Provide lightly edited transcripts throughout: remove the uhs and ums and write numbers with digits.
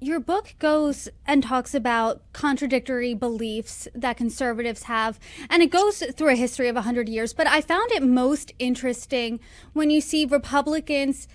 Your book goes and talks about contradictory beliefs that conservatives have, and it goes through a history of 100 years. But I found it most interesting when you see Republicans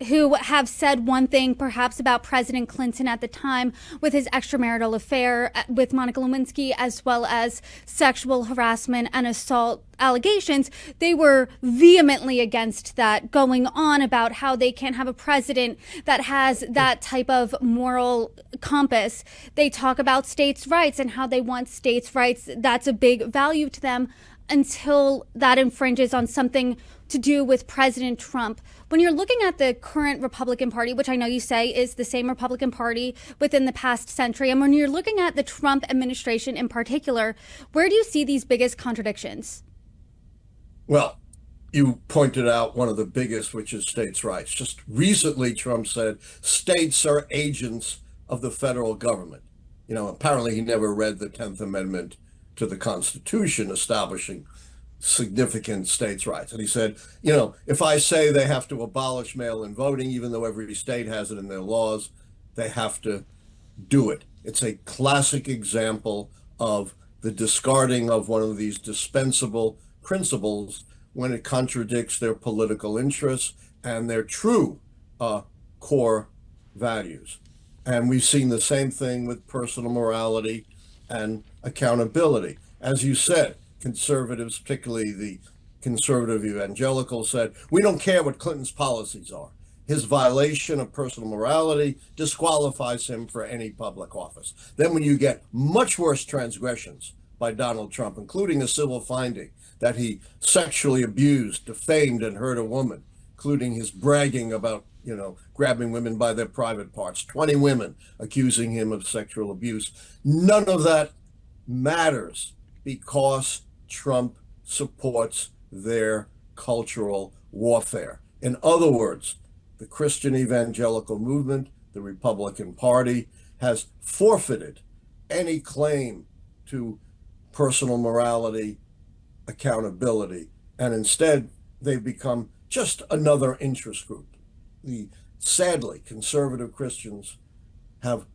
who have said one thing perhaps about President Clinton at the time with his extramarital affair with Monica Lewinsky, as well as sexual harassment and assault allegations. They were vehemently against that, going on about how they can't have a president that has that type of moral compass. They talk about states' rights and how they want states' rights. That's a big value to them until that infringes on something to do with President Trump. When you're looking at the current Republican Party, which I know you say is the same Republican Party within the past century, and when you're looking at the Trump administration in particular, where do you see these biggest contradictions? Well, you pointed out one of the biggest, which is states' rights. Just recently, Trump said states are agents of the federal government. Apparently he never read the 10th Amendment to the Constitution establishing significant states' rights. And he said, if I say they have to abolish mail-in voting, even though every state has it in their laws, they have to do it. It's a classic example of the discarding of one of these dispensable principles when it contradicts their political interests and their true core values. And we've seen the same thing with personal morality and accountability. As you said, conservatives, particularly the conservative evangelicals, said, we don't care what Clinton's policies are. His violation of personal morality disqualifies him for any public office. Then when you get much worse transgressions by Donald Trump, including a civil finding that he sexually abused, defamed, and hurt a woman, including his bragging about, grabbing women by their private parts, 20 women accusing him of sexual abuse. None of that matters because Trump supports their cultural warfare. In other words, the Christian evangelical movement, the Republican Party, has forfeited any claim to personal morality, accountability, and instead they've become just another interest group. Sadly, conservative Christians have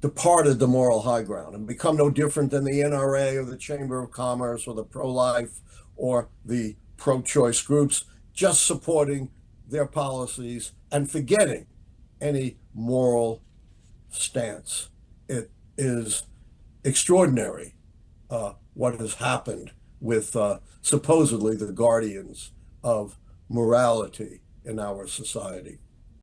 departed the moral high ground and become no different than the NRA or the Chamber of Commerce or the pro-life or the pro-choice groups, just supporting their policies and forgetting any moral stance. It is extraordinary what has happened with supposedly the guardians of morality in our society.